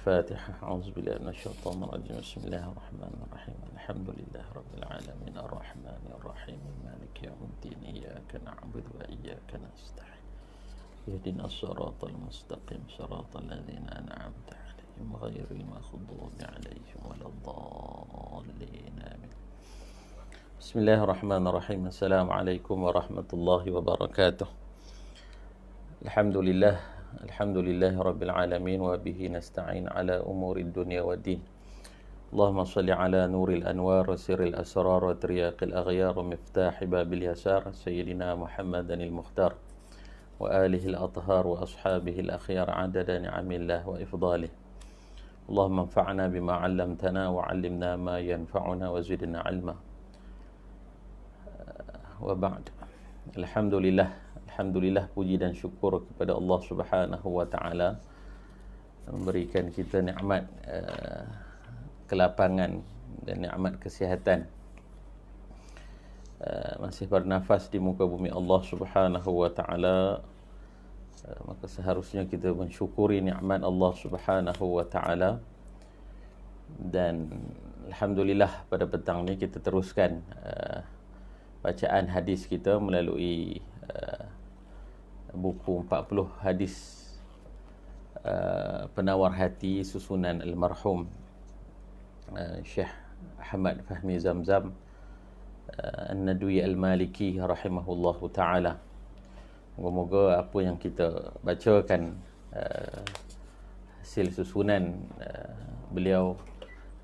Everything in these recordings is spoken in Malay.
الفاتحة. أعوذ بالله من الشيطان الرجيم. بسم الله الرحمن الرحيم. الحمد لله رب العالمين الرحمن الرحيم مالك يوم الدين إياك نعبد وإياك نستعين اهدنا الصراط المستقيم صراط الذين أنعمت عليهم غير المغضوب عليهم ولا الضالين آمين. بسم الله الرحمن الرحيم. السلام عليكم ورحمة الله وبركاته. Alhamdulillah Rabbil Alamin wa bihi nasta'in ala umuri dunya wa din. Allahumma salli ala nuril anwar wa sirril asrar wa triyaqil aghyar wa miftahi babil yasar Sayyidina Muhammadan al-Mukhtar wa alihi al-athhar wa ashabihi al-akhyar adada ni'amillah wa ifdalih. Allahumma anfa'na bima 'allamtana wa 'allimna ma yanfa'una wa zidna 'ilma. Wa ba'd. Alhamdulillah puji dan syukur kepada Allah Subhanahu wa taala memberikan kita nikmat kelapangan dan nikmat kesihatan, masih bernafas di muka bumi Allah Subhanahu wa taala. Maka seharusnya kita mensyukuri nikmat Allah Subhanahu wa taala. Dan alhamdulillah pada petang ni kita teruskan bacaan hadis kita melalui buku 40 hadis penawar hati susunan almarhum Syekh Ahmad Fahmi Zamzam An-Nadwi Al-Maliki rahimahullahu ta'ala. Moga-moga apa yang kita bacakan hasil susunan beliau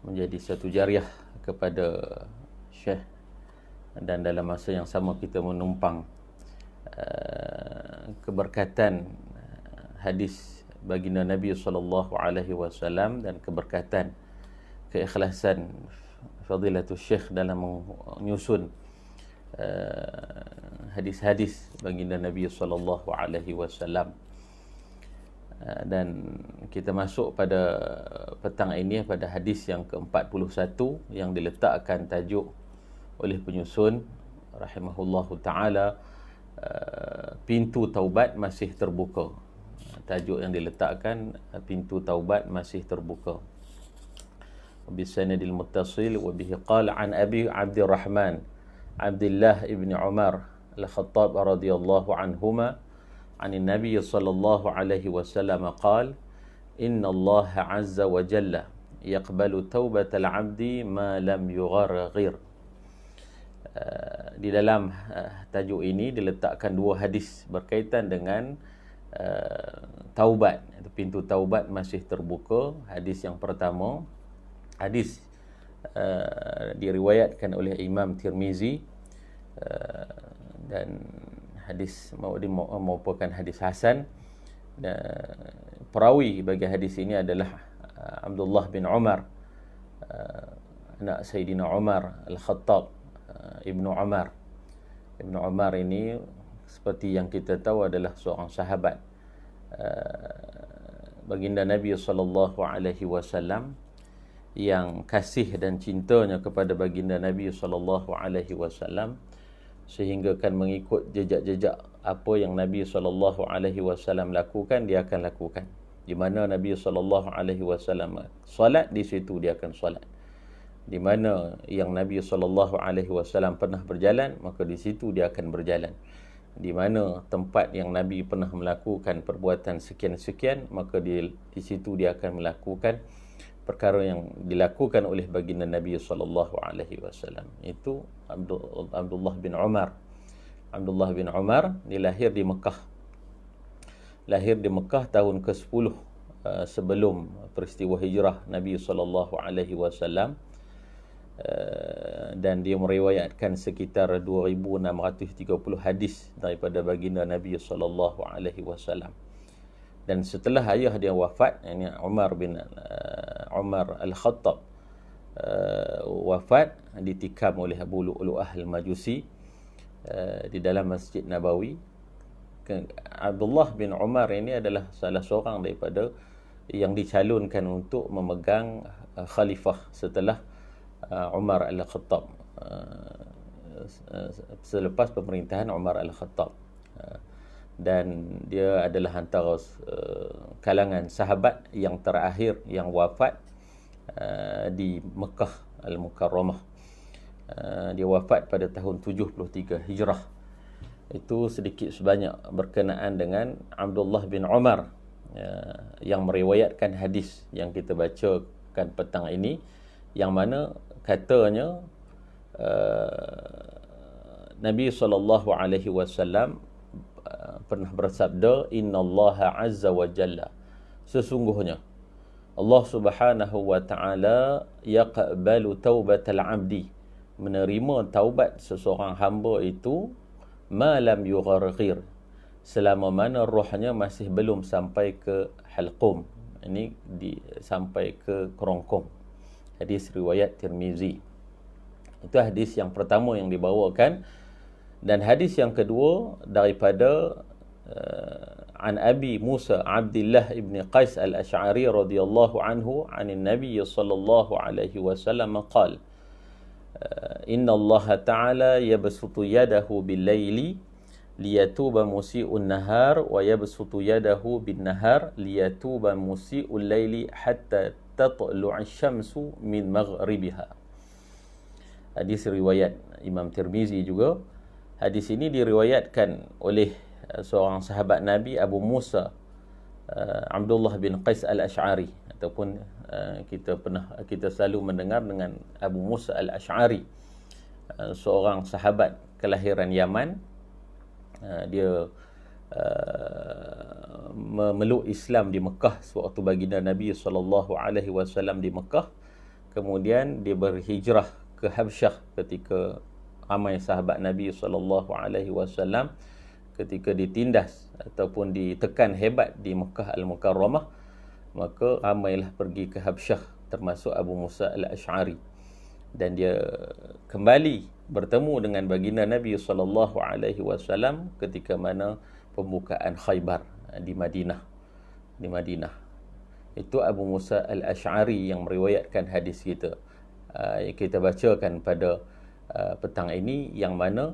menjadi satu jariah kepada Syekh, dan dalam masa yang sama kita menumpang keberkatan hadis baginda Nabi sallallahu alaihi wasallam dan keberkatan keikhlasan fadilatul syekh dalam menyusun hadis-hadis baginda Nabi sallallahu alaihi wasallam. Dan kita masuk pada petang ini pada hadis yang ke-41 yang diletakkan tajuk oleh penyusun rahimahullahu taala, pintu taubat masih terbuka. Tajuk yang diletakkan pintu taubat masih terbuka. Bisanadil muttasil wa bihi qala an Abi Abdurrahman Abdullah ibn Umar al-Khattab radhiyallahu anhuma an Nabi sallallahu alaihi wasallam qala inna Allah azza wa jalla yaqbalu taubatal 'abdi ma lam yugharghir. Di dalam tajuk ini diletakkan dua hadis berkaitan dengan taubat. Pintu taubat masih terbuka. Hadis yang pertama, hadis diriwayatkan oleh Imam Tirmizi, dan hadis merupakan hadis hasan. Perawi bagi hadis ini adalah Abdullah bin Umar, anak Sayyidina Umar Al-Khattab, Ibnu Umar. Ibnu Umar ini seperti yang kita tahu adalah seorang sahabat baginda Nabi sallallahu alaihi wasallam yang kasih dan cintanya kepada baginda Nabi sallallahu alaihi wasallam sehingga kan mengikut jejak-jejak apa yang Nabi sallallahu alaihi wasallam lakukan, dia akan lakukan. Di mana Nabi sallallahu alaihi wasallam solat, di situ dia akan solat. Di mana yang Nabi SAW pernah berjalan, maka di situ dia akan berjalan. Di mana tempat yang Nabi pernah melakukan perbuatan sekian-sekian, maka di situ dia akan melakukan perkara yang dilakukan oleh baginda Nabi SAW. Itu Abdullah bin Umar. Abdullah bin Umar dilahir di Mekah. Lahir di Mekah tahun ke-10 sebelum peristiwa hijrah Nabi SAW. Dan dia meriwayatkan sekitar 2630 hadis daripada baginda Nabi sallallahu alaihi wasallam. Dan setelah ayah dia wafat, ini Umar Al-Khattab wafat, ditikam oleh Abu Lu'lu'ah Al-Majusi di dalam Masjid Nabawi. Abdullah bin Umar ini adalah salah seorang daripada yang dicalonkan untuk memegang khalifah setelah Umar Al-Khattab, selepas pemerintahan Umar Al-Khattab. dan dia adalah antara kalangan sahabat yang terakhir yang wafat di Mekah Al-Mukarramah. Dia wafat pada tahun 73 Hijrah. Itu sedikit sebanyak berkenaan dengan Abdullah bin Umar yang meriwayatkan hadis yang kita bacakan petang ini, yang mana katanya Nabi SAW pernah bersabda, innallaha azza wa jalla, sesungguhnya Allah Subhanahu wa taala yaqbalu taubatal abdi, menerima taubat seseorang hamba itu ma lam yugharghir, selama mana rohnya masih belum sampai ke halqum, ini sampai ke kerongkong. Hadis riwayat Tirmizi. Itu hadis yang pertama yang dibawakan. Dan hadis yang kedua daripada an Abi Musa Abdullah ibn Qais al-Ash'ari radhiyallahu anhu anin Nabi sallallahu alaihi wasallam qala inna Allah ta'ala yabsutu yadahu bil-laili liyatuba musii'un nahar wa yabsutu yadahu bin-nahar liyatuba musii'ul laili hatta tatlu'a asy-syamsu min maghribiha. Hadis riwayat Imam Tirmizi juga. Hadis ini diriwayatkan oleh seorang sahabat Nabi, Abu Musa Abdullah bin Qais al-Ash'ari, ataupun kita selalu mendengar dengan Abu Musa al-Ash'ari, seorang sahabat kelahiran Yaman. Dia memeluk Islam di Mekah sewaktu baginda Nabi SAW di Mekah. Kemudian dia berhijrah ke Habsyah ketika ramai sahabat Nabi SAW ketika ditindas ataupun ditekan hebat di Mekah Al-Mukarramah, maka ramailah pergi ke Habsyah, termasuk Abu Musa al-Ash'ari. Dan dia kembali bertemu dengan baginda Nabi SAW ketika mana pembukaan Khaybar di Madinah. Itu Abu Musa al-Ash'ari yang meriwayatkan hadis kita. Kita bacakan pada petang ini, yang mana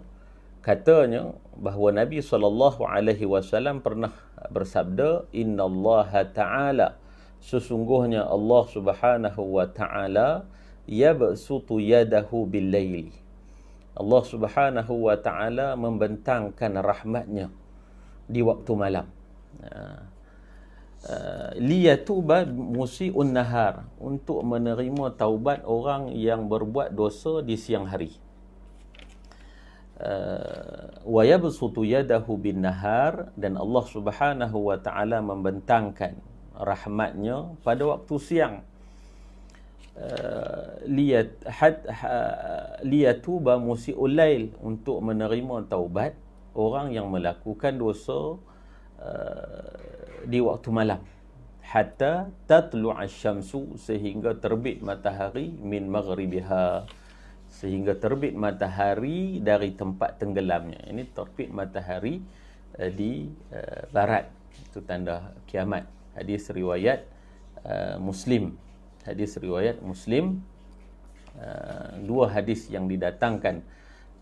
katanya bahawa Nabi SAW pernah bersabda, innallaha ta'ala, sesungguhnya Allah Subhanahu wa ta'ala yabsutu yadahu bil-laili, Allah Subhanahu wa ta'ala membentangkan rahmatnya di waktu malam, liyatuba musii'un nahar, untuk menerima taubat orang yang berbuat dosa di siang hari. Wa yabsutu yadahu bin nahar, dan Allah Subhanahu wa ta'ala membentangkan rahmatnya pada waktu siang. Liyatuba musii'ul lail, untuk menerima taubat orang yang melakukan dosa di waktu malam. Hatta tatlu'a asy-syamsu, sehingga terbit matahari, min maghribiha, sehingga terbit matahari dari tempat tenggelamnya. Ini terbit matahari di barat, itu tanda kiamat. Hadis riwayat Muslim. Hadis riwayat Muslim. Dua hadis yang didatangkan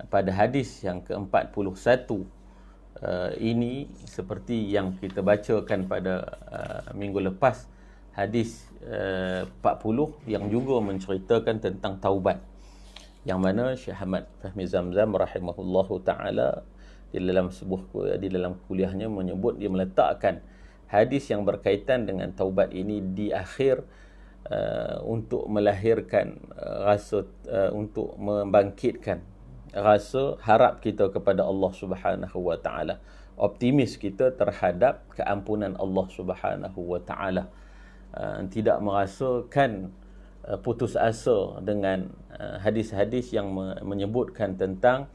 pada hadis yang ke-41 ini seperti yang kita bacakan pada minggu lepas, hadis 40 yang juga menceritakan tentang taubat, yang mana Syekh Ahmad Fahmi Zamzam rahimahullahu ta'ala di dalam kuliahnya menyebut, dia meletakkan hadis yang berkaitan dengan taubat ini di akhir untuk melahirkan rasa, untuk membangkitkan rasa harap kita kepada Allah Subhanahu wa ta'ala, optimis kita terhadap keampunan Allah Subhanahu wa ta'ala, tidak merasakan putus asa dengan hadis-hadis yang menyebutkan tentang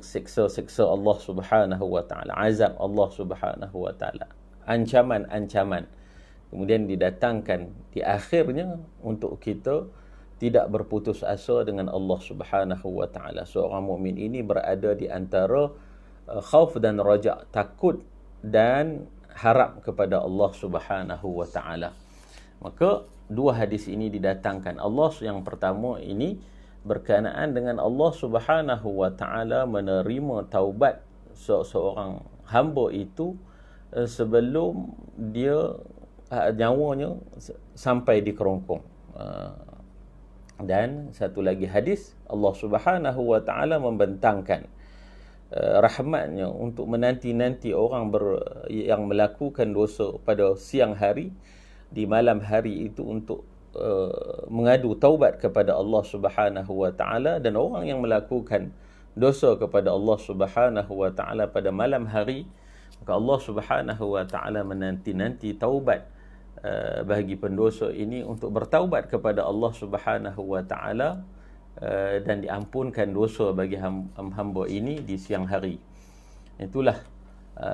seksa-seksa Allah Subhanahu wa ta'ala, azab Allah Subhanahu wa ta'ala, ancaman-ancaman. Kemudian didatangkan di akhirnya untuk kita tidak berputus asa dengan Allah Subhanahu wa ta'ala. Seorang mukmin ini berada di antara khauf dan raja, takut dan harap kepada Allah Subhanahu wa ta'ala. Maka dua hadis ini didatangkan. Allah yang pertama ini berkenaan dengan Allah Subhanahu wa ta'ala menerima taubat seorang hamba itu sebelum dia nyawanya sampai di kerongkong. Dan satu lagi hadis, Allah Subhanahu wa taala membentangkan rahmatnya untuk menanti-nanti orang yang melakukan dosa pada siang hari, di malam hari itu untuk mengadu taubat kepada Allah Subhanahu wa taala. Dan orang yang melakukan dosa kepada Allah Subhanahu wa taala pada malam hari, maka Allah Subhanahu wa taala menanti-nanti taubat bagi pendosa ini untuk bertaubat kepada Allah Subhanahu wa taala dan diampunkan dosa bagi hamba ini di siang hari. Itulah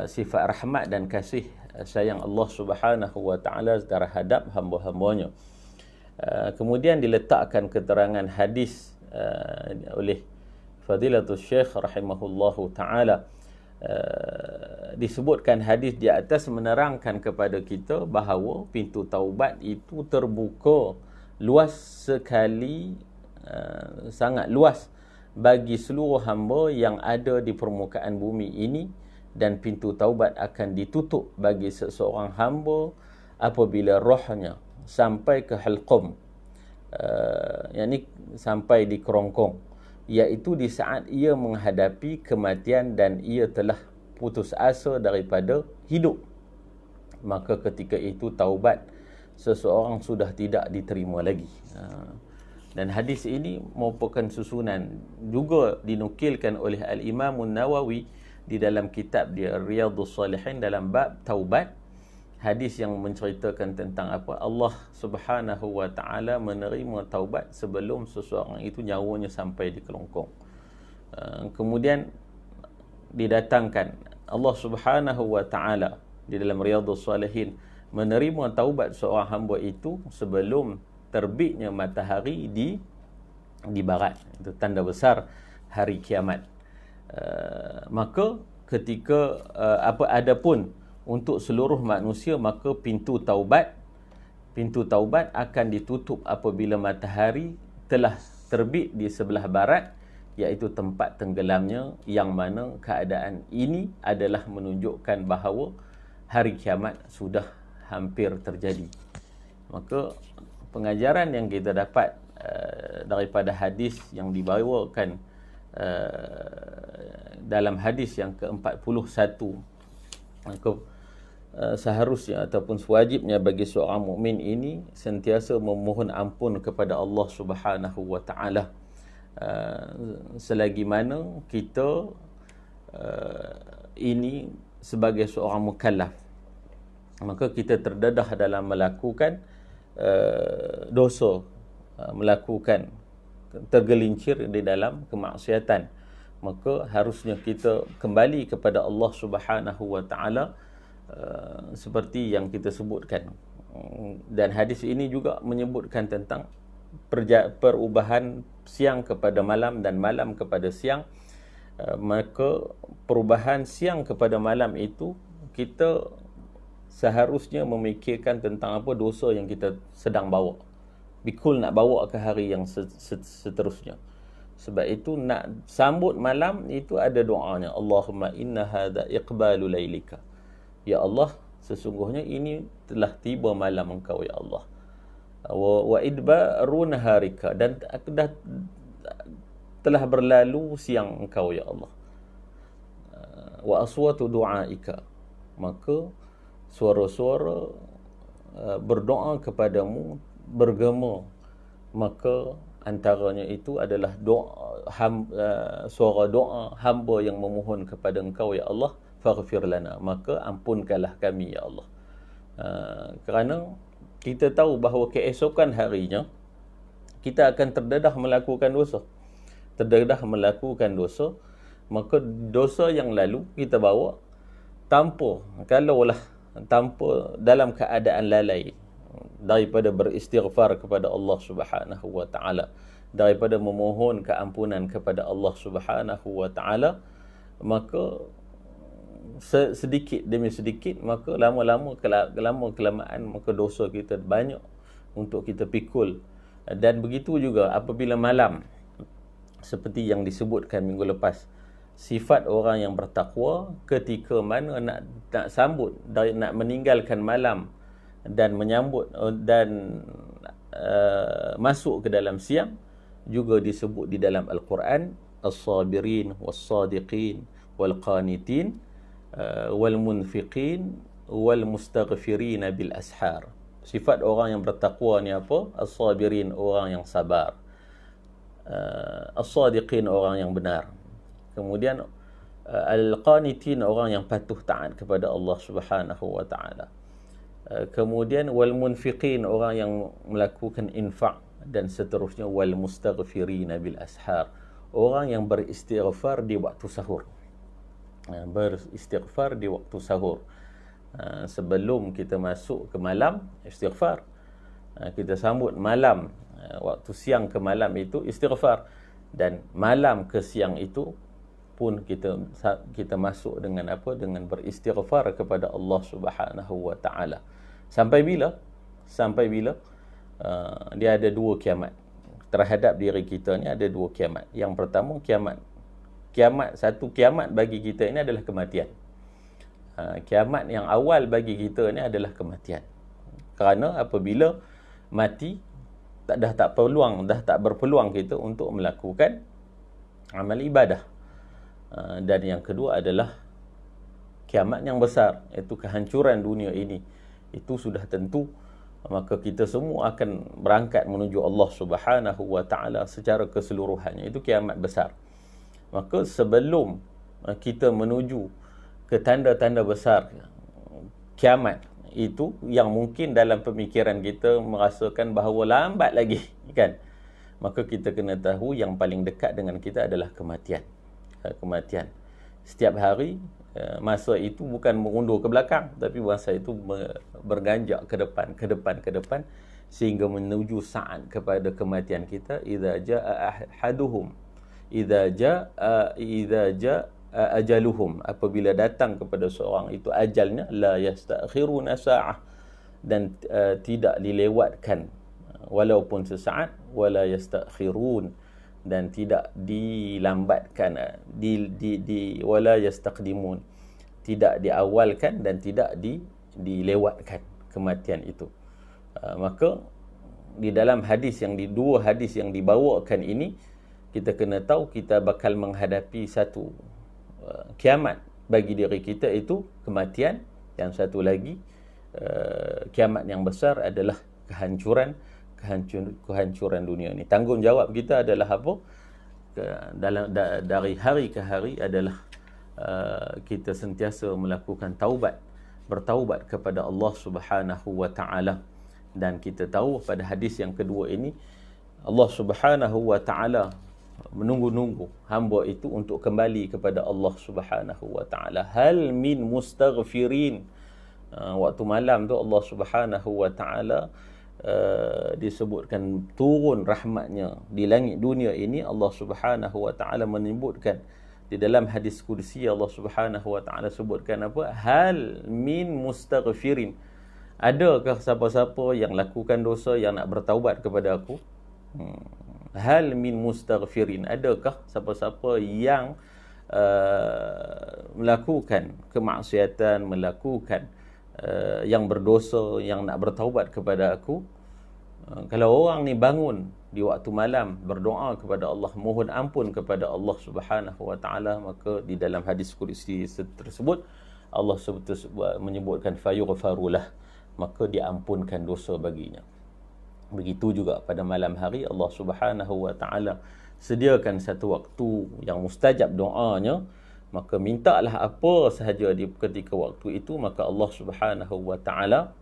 sifat rahmat dan kasih sayang Allah Subhanahu wa taala terhadap hamba-hambanya. Kemudian diletakkan keterangan hadis oleh Fadilatul Syekh rahimahullahu taala. Disebutkan hadis di atas menerangkan kepada kita bahawa pintu taubat itu terbuka luas sekali, sangat luas bagi seluruh hamba yang ada di permukaan bumi ini, dan pintu taubat akan ditutup bagi seseorang hamba apabila rohnya sampai ke halqum, yakni sampai di kerongkong, iaitu di saat ia menghadapi kematian dan ia telah putus asa daripada hidup. Maka ketika itu taubat seseorang sudah tidak diterima lagi. Dan hadis ini merupakan susunan, juga dinukilkan oleh Al-Imam Nawawi di dalam kitab dia Riyadhus Salihin dalam bab taubat. Hadis yang menceritakan tentang apa? Allah Subhanahu wa taala menerima taubat sebelum seseorang itu nyawanya sampai di kelongkong. Kemudian didatangkan Allah Subhanahu wa taala di dalam Riyadhus Salihin menerima taubat seorang hamba itu sebelum terbitnya matahari di barat. Itu tanda besar hari kiamat. Maka ketika adapun untuk seluruh manusia, maka pintu taubat akan ditutup apabila matahari telah terbit di sebelah barat, iaitu tempat tenggelamnya, yang mana keadaan ini adalah menunjukkan bahawa hari kiamat sudah hampir terjadi. Maka pengajaran yang kita dapat daripada hadis yang dibawakan dalam hadis yang ke-41, maka seharusnya ataupun sewajibnya bagi seorang mukmin ini sentiasa memohon ampun kepada Allah Subhanahu wa taala selagi mana kita ini sebagai seorang mukallaf. Maka kita terdedah dalam melakukan dosa, melakukan tergelincir di dalam kemaksiatan. Maka harusnya kita kembali kepada Allah Subhanahu wa taala seperti yang kita sebutkan. Dan hadis ini juga menyebutkan tentang perubahan siang kepada malam dan malam kepada siang. Maka perubahan siang kepada malam itu kita seharusnya memikirkan tentang apa dosa yang kita sedang bawa. Bikul nak bawa ke hari yang seterusnya. Sebab itu nak sambut malam itu ada doanya. Allahumma inna hadha iqbalu lailika. Ya Allah, sesungguhnya ini telah tiba malam engkau ya Allah. Wa idbaru naharika, dan telah berlalu siang engkau ya Allah. Wa aswatu du'aika, maka suara-suara berdoa kepadamu bergema. Maka antaranya itu adalah suara doa hamba yang memohon kepada engkau ya Allah, faghfir lana, maka ampunkanlah kami ya Allah. Kerana kita tahu bahawa keesokan harinya kita akan terdedah melakukan dosa. Maka dosa yang lalu kita bawa tanpa dalam keadaan lalai daripada beristighfar kepada Allah Subhanahu wa taala, daripada memohon keampunan kepada Allah Subhanahu wa taala, maka sedikit demi sedikit, maka lama-kelamaan maka dosa kita banyak untuk kita pikul. Dan begitu juga apabila malam, seperti yang disebutkan minggu lepas, sifat orang yang bertakwa ketika mana nak sambut nak meninggalkan malam dan menyambut dan masuk ke dalam siang, juga disebut di dalam Al-Quran as-sabirin was-sadiqin wal-qanitin wal-munfiqin wal-mustaghfirin bil ashar. Sifat orang yang bertakwa ni apa? As-sabirin, orang yang sabar. As-sadiqin, orang yang benar. Kemudian al-qanitin, orang yang patuh taat kepada Allah Subhanahu wa taala. Kemudian wal-munfiqin, orang yang melakukan infak, dan seterusnya wal-mustaghfirin bil ashar, orang yang beristighfar di waktu sahur. Beristighfar di waktu sahur. Sebelum kita masuk ke malam, istighfar. Kita sambut malam, waktu siang ke malam itu istighfar, dan malam ke siang itu pun kita masuk dengan apa? Dengan beristighfar kepada Allah Subhanahu wa taala. Sampai bila? Sampai bila? Dia ada dua kiamat. Terhadap diri kita ni ada dua kiamat. Yang pertama kiamat. Satu kiamat bagi kita ini adalah kematian. Kiamat yang awal bagi kita ni adalah kematian. Kerana apabila mati, dah tak berpeluang kita untuk melakukan amal ibadah. Dan yang kedua adalah kiamat yang besar, iaitu kehancuran dunia ini. Itu sudah tentu, maka kita semua akan berangkat menuju Allah Subhanahu wa taala secara keseluruhannya. Itu kiamat besar. Maka sebelum kita menuju ke tanda-tanda besar kiamat itu, yang mungkin dalam pemikiran kita merasakan bahawa lambat lagi, kan? Maka kita kena tahu yang paling dekat dengan kita adalah kematian. Kematian. Setiap hari masa itu bukan mengundur ke belakang, tapi masa itu berganjak ke depan sehingga menuju saat kepada kematian kita. Idza jaa ahaduhum idza jaa ajaluhum, apabila datang kepada seorang itu ajalnya, la yastakhiruna sa'ah, dan tidak dilewatkan walaupun sesaat, wala yastakhirun, dan tidak dilambatkan, wala yastaqdimun, tidak diawalkan dan tidak dilewatkan kematian itu. Maka di dalam dua hadis yang dibawakan ini, kita kena tahu kita bakal menghadapi satu kiamat bagi diri kita, itu kematian. Yang satu lagi kiamat yang besar adalah kehancuran dunia ini. Tanggungjawab kita adalah apa? Dari hari ke hari adalah kita sentiasa melakukan bertaubat kepada Allah Subhanahu wa taala. Dan kita tahu pada hadis yang kedua ini, Allah Subhanahu wa taala menunggu hamba itu untuk kembali kepada Allah Subhanahu wa taala. Hal min mustaghfirin. Waktu malam tu Allah Subhanahu wa taala disebutkan turun rahmatnya di langit dunia ini. Allah Subhanahu wa taala menyebutkan di dalam hadis kursi, Allah Subhanahu wa taala sebutkan apa? Hal min mustaghfirin. Adakah siapa-siapa yang lakukan dosa yang nak bertaubat kepada aku? Hal min mustaghfirin. Adakah siapa-siapa yang melakukan kemaksiatan, melakukan yang berdosa, yang nak bertaubat kepada aku? Kalau orang ni bangun di waktu malam berdoa kepada Allah, mohon ampun kepada Allah Subhanahu wa taala, maka di dalam hadis qudsi tersebut Allah menyebutkan fayughfarulah, maka diampunkan dosa baginya. Begitu juga pada malam hari, Allah Subhanahu wa taala sediakan satu waktu yang mustajab doanya, maka mintalah apa sahaja di ketika waktu itu, maka Allah Subhanahu wa taala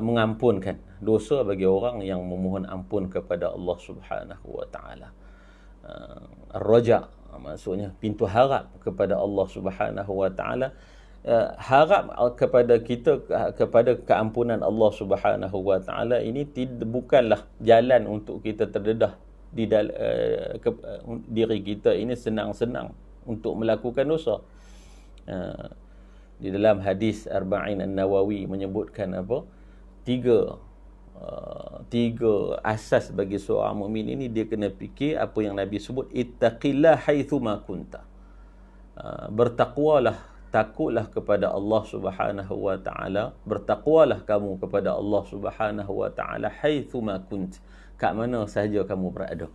mengampunkan dosa bagi orang yang memohon ampun kepada Allah Subhanahu wa taala. Ar-raja, maksudnya pintu harap kepada Allah Subhanahu wa taala. Harap kepada kita, kepada keampunan Allah Subhanahu wa taala ini bukanlah jalan untuk kita terdedah di diri kita ini senang-senang untuk melakukan dosa. Di dalam hadis Arba'in An-Nawawi menyebutkan apa? 3 tiga asas bagi seorang mukmin ini, dia kena fikir apa yang Nabi sebut, ittaqillah haitsu ma kunta. Bertakwalah, takutlah kepada Allah Subhanahu wa taala, bertakwalah kamu kepada Allah Subhanahu wa taala haitsu ma kunt, kat mana sahaja kamu berada.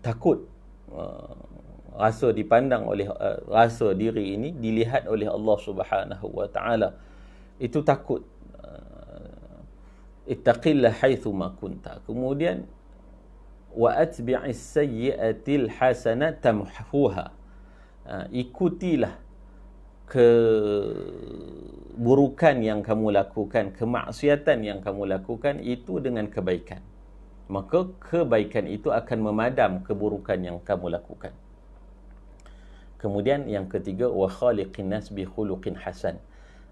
Takut, rasa dipandang oleh rasa diri ini dilihat oleh Allah Subhanahu wa taala, itu takut. Ittaqillah haitsu ma kunta. Kemudian wa atbi'is sayyi'atil hasanah tamhuha. Ikutilah keburukan yang kamu lakukan, kemaksiatan yang kamu lakukan itu dengan kebaikan. Maka kebaikan itu akan memadam keburukan yang kamu lakukan. Kemudian yang ketiga, wa khaliqin nas bi khuluqin hasan.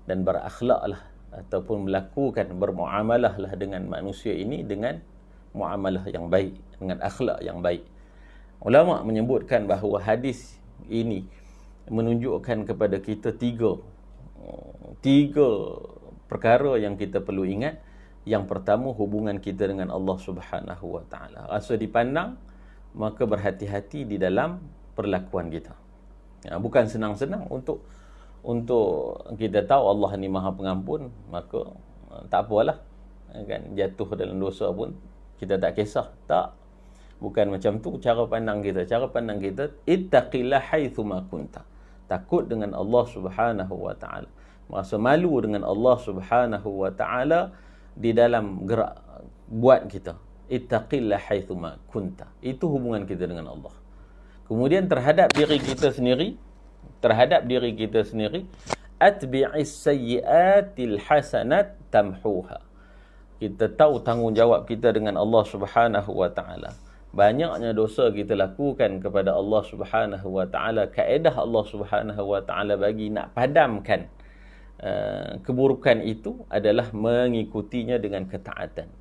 Dan berakhlaklah ataupun melakukan, bermuamalahlah dengan manusia ini dengan muamalah yang baik, dengan akhlak yang baik. Ulama menyebutkan bahawa hadis ini menunjukkan kepada kita tiga perkara yang kita perlu ingat. Yang pertama, hubungan kita dengan Allah Subhanahu wa taala. Rasa dipandang, maka berhati-hati di dalam perlakuan kita. Bukan senang-senang untuk kita tahu Allah ni Maha Pengampun, maka tak apalah, kan, jatuh dalam dosa pun kita tak kisah. Tak, bukan macam tu cara pandang kita. Cara pandang kita, ittaqillah haitsu ma kunta. Takut dengan Allah Subhanahu wa taala, merasa malu dengan Allah Subhanahu wa taala di dalam gerak buat kita. Ittaqillah haitsu ma kunta. Itu hubungan kita dengan Allah. Kemudian terhadap diri kita sendiri, atbi'is sayyi'atil hasanat tamhuha. Kita tahu tanggungjawab kita dengan Allah Subhanahu wa taala. Banyaknya dosa kita lakukan kepada Allah Subhanahu wa taala. Kaedah Allah Subhanahu wa taala bagi nak padamkan keburukan itu adalah mengikutinya dengan ketaatan.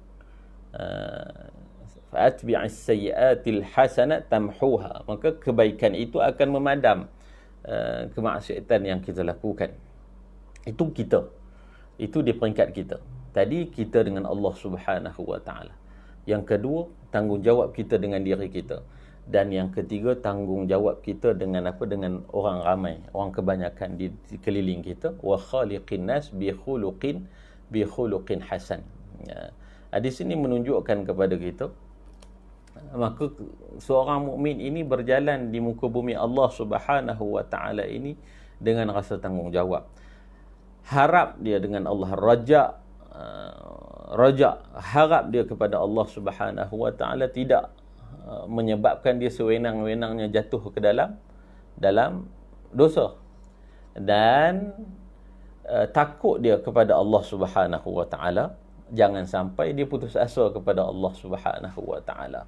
Atbi'is sayyi'atil hasanat tamhuha. Maka kebaikan itu akan memadam kemaksiatan yang kita lakukan. Itu kita. Itu di peringkat kita. Tadi kita dengan Allah Subhanahu wa taala. Yang kedua, tanggungjawab kita dengan diri kita. Dan yang ketiga, tanggungjawab kita dengan apa? Dengan orang ramai, orang kebanyakan di sekeliling kita. Wa khaliqin nas bi khuluqin hasan. Hadis ini menunjukkan kepada kita, maka seorang mukmin ini berjalan di muka bumi Allah Subhanahu wa taala ini dengan rasa tanggungjawab. Harap dia dengan Allah, raja, harap dia kepada Allah Subhanahu wa taala, tidak menyebabkan dia sewenang-wenangnya jatuh ke dalam dosa. Dan takut dia kepada Allah Subhanahu wa taala. Jangan sampai dia putus asa kepada Allah Subhanahu wa taala.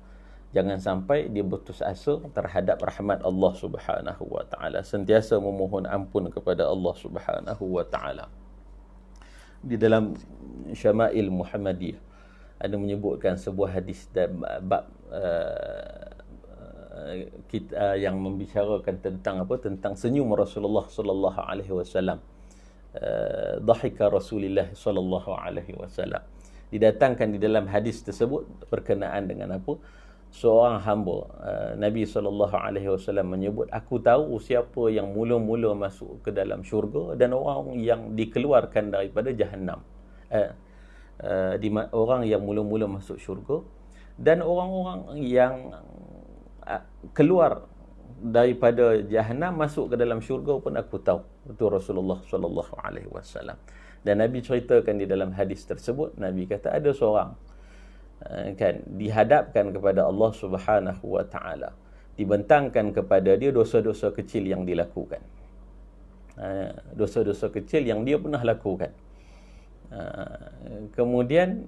Jangan sampai dia putus asa terhadap rahmat Allah Subhanahu wa taala. Sentiasa memohon ampun kepada Allah Subhanahu wa taala. Di dalam Syama'il Muhammadiyah ada menyebutkan sebuah hadis bab kita yang membicarakan tentang senyum Rasulullah sallallahu alaihi wasallam. Dhahika Rasulullah sallallahu alaihi wasallam. Didatangkan di dalam hadis tersebut berkenaan dengan apa? Seorang hamba, Nabi SAW menyebut, aku tahu siapa yang mula-mula masuk ke dalam syurga dan orang yang dikeluarkan daripada Jahannam. Orang yang mula-mula masuk syurga dan orang-orang yang keluar daripada Jahannam masuk ke dalam syurga pun aku tahu. Itu Rasulullah SAW. Dan Nabi ceritakan di dalam hadis tersebut, Nabi kata ada seorang kan dihadapkan kepada Allah Subhanahu wa taala, dibentangkan kepada dia dosa-dosa kecil yang dilakukan, dosa-dosa kecil yang dia pernah lakukan. Kemudian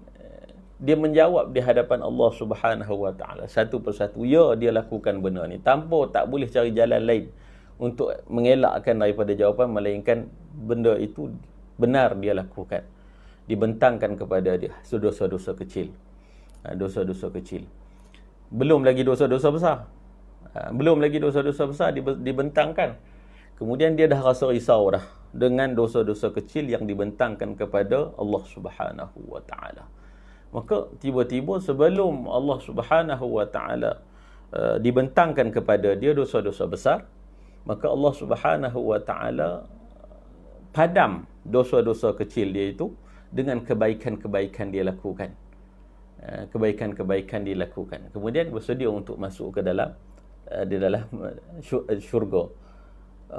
dia menjawab di hadapan Allah Subhanahu wa taala satu persatu, ya, dia lakukan benda ni, tanpa tak boleh cari jalan lain untuk mengelakkan daripada jawapan melainkan benda itu benar dia lakukan. Dibentangkan kepada dia dosa-dosa kecil. Dosa-dosa kecil. Belum lagi dosa-dosa besar. Belum lagi dosa-dosa besar dibentangkan. Kemudian dia dah rasa risau dah dengan dosa-dosa kecil yang dibentangkan kepada Allah Subhanahu wa taala. Maka tiba-tiba sebelum Allah Subhanahu wa taala dibentangkan kepada dia dosa-dosa besar, maka Allah Subhanahu wa taala padam dosa-dosa kecil dia itu dengan kebaikan-kebaikan dia lakukan. Kebaikan-kebaikan dia lakukan. Kemudian bersedia untuk masuk ke dalam di dalam syurga.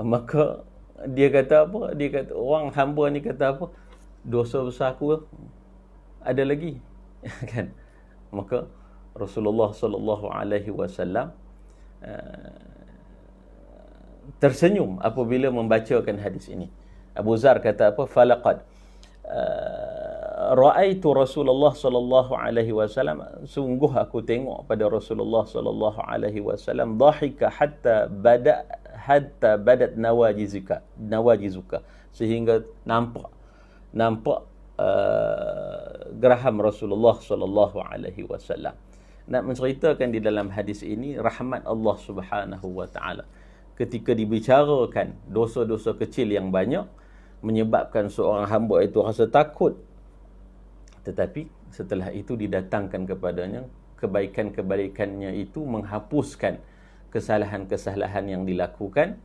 Maka dia kata apa? Dia kata, orang hamba ni kata apa? Dosa besar aku ada lagi. Kan? Maka Rasulullah sallallahu alaihi wasallam tersenyum apabila membacakan hadis ini. Abu Zar kata apa? Falaqad ra'aitu Rasulullah sallallahu alaihi wasallam, sungguh aku tengok pada Rasulullah sallallahu alaihi wasallam, dhahika hatta badat nawajizuka, sehingga nampak geraham Rasulullah sallallahu alaihi wasallam. Nak menceritakan di dalam hadis ini rahmat Allah Subhanahu wa taala ketika dibicarakan dosa-dosa kecil yang banyak menyebabkan seorang hamba itu rasa takut, tetapi setelah itu didatangkan kepadanya kebaikan-kebaikannya itu menghapuskan kesalahan-kesalahan yang dilakukan.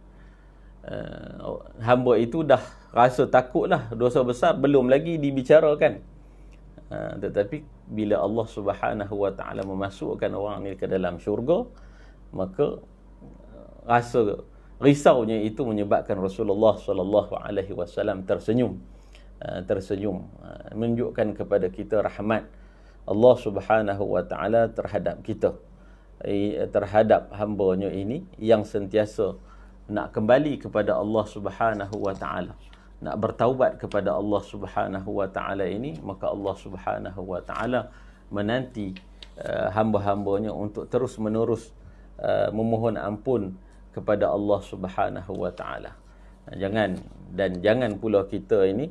Hamba itu dah rasa takutlah, dosa besar belum lagi dibicarakan, tetapi bila Allah Subhanahu wa taala memasukkan orang ni ke dalam syurga, maka rasa risaunya itu menyebabkan Rasulullah sallallahu alaihi wasallam tersenyum, menunjukkan kepada kita rahmat Allah Subhanahu wa taala terhadap kita, terhadap hamba-Nya ini yang sentiasa nak kembali kepada Allah Subhanahu wa taala, nak bertaubat kepada Allah Subhanahu wa taala ini. Maka Allah Subhanahu wa taala menanti hamba-hambanya untuk terus menerus memohon ampun kepada Allah Subhanahu wa taala. Jangan pula kita ini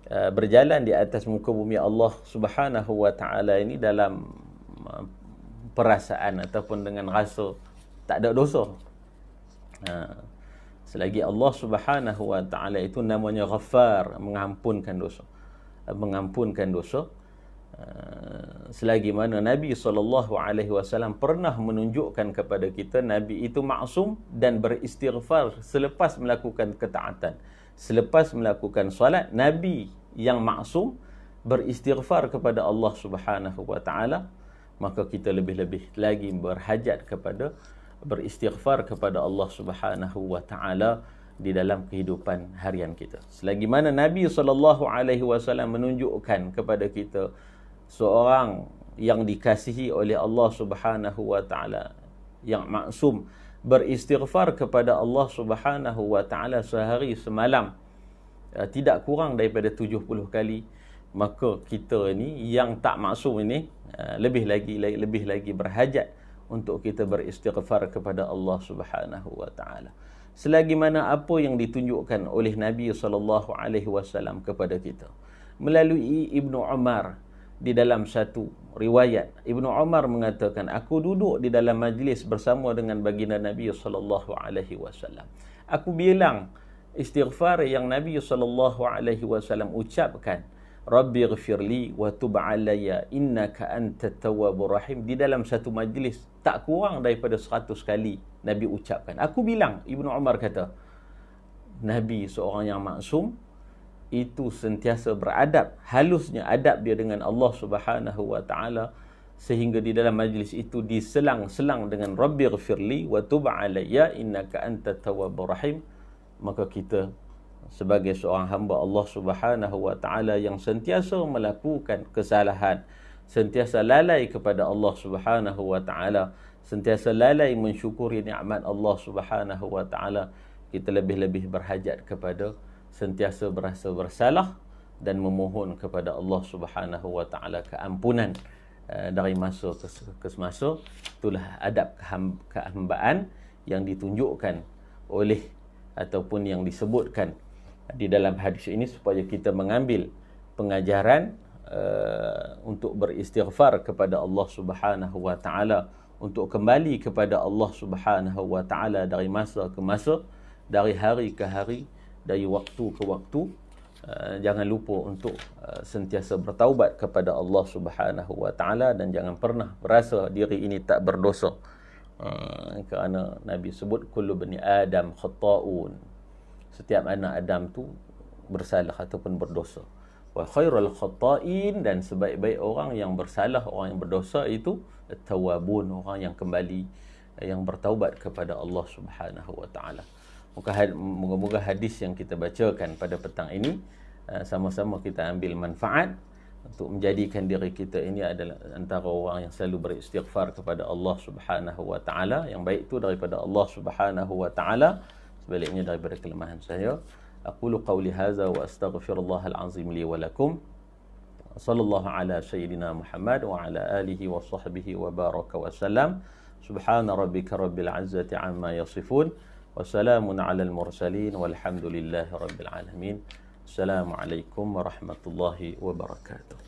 berjalan di atas muka bumi Allah Subhanahu wa taala ini dalam perasaan ataupun dengan rasa tak ada dosa. Selagi Allah Subhanahu wa taala itu namanya Ghaffar, mengampunkan dosa. Selagi mana Nabi SAW pernah menunjukkan kepada kita Nabi itu maksum dan beristighfar selepas melakukan ketaatan. Selepas melakukan salat, Nabi yang maksum beristighfar kepada Allah Subhanahu wa taala, maka kita lebih-lebih lagi berhajat kepada beristighfar kepada Allah Subhanahu wa taala di dalam kehidupan harian kita. Selagi mana Nabi SAW menunjukkan kepada kita seorang yang dikasihi oleh Allah Subhanahu wa taala, yang maksum, beristighfar kepada Allah Subhanahu wa taala sehari semalam tidak kurang daripada 70 kali, maka kita ni yang tak maksum ini lebih lagi berhajat untuk kita beristighfar kepada Allah Subhanahu wa taala. Selagi mana apa yang ditunjukkan oleh Nabi sallallahu alaihi wasallam kepada kita melalui Ibnu Umar, di dalam satu riwayat Ibnu Umar mengatakan, aku duduk di dalam majlis bersama dengan baginda Nabi sallallahu alaihi wasallam. Aku bilang istighfar yang Nabi sallallahu alaihi wasallam ucapkan, Rabbighfirli wa tub alayya innaka antat tawwabur rahim, di dalam satu majlis tak kurang daripada 100 kali Nabi ucapkan. Aku bilang, Ibnu Umar kata, Nabi seorang yang maksum itu sentiasa beradab, halusnya adab dia dengan Allah Subhanahu wa taala, sehingga di dalam majlis itu diselang-selang dengan Rabbighfirli wa tub alayya innaka antat tawwabur rahim. Maka kita sebagai seorang hamba Allah Subhanahu wa taala yang sentiasa melakukan kesalahan, sentiasa lalai kepada Allah Subhanahu wa taala, sentiasa lalai mensyukuri nikmat Allah Subhanahu wa taala, kita lebih-lebih berhajat kepada sentiasa berasa bersalah dan memohon kepada Allah Subhanahu wa taala keampunan dari masa ke semasa. Itulah adab kehambaan yang ditunjukkan oleh ataupun yang disebutkan di dalam hadis ini, supaya kita mengambil pengajaran untuk beristighfar kepada Allah Subhanahu wa taala, untuk kembali kepada Allah Subhanahu wa taala dari masa ke masa, dari hari ke hari, dari waktu ke waktu. Jangan lupa untuk sentiasa bertaubat kepada Allah Subhanahu wa taala, dan jangan pernah berasa diri ini tak berdosa. Kerana Nabi sebut kullu bani Adam khata'un. Setiap anak Adam tu bersalah ataupun berdosa. Wa khairul khata'in, dan sebaik-baik orang yang bersalah, orang yang berdosa itu at-tawwabun, orang yang kembali, yang bertaubat kepada Allah Subhanahu wa taala. Moga-moga hadis yang kita bacakan pada petang ini sama-sama kita ambil manfaat untuk menjadikan diri kita ini adalah antara orang yang selalu beristighfar kepada Allah Subhanahu wa taala. Yang baik itu daripada Allah Subhanahu wa taala, sebaliknya daripada kelemahan saya. Aqulu qawli hadza wa astaghfirullahal azim li wa lakum. Sallallahu ala sayyidina Muhammad wa ala alihi wa sahbihi wa baraka wa sallam. Subhana rabbika rabbil izzati amma yasifun. Wassalamun alal mursalin walhamdulillahi rabbil alamin. Assalamualaikum warahmatullahi wabarakatuh.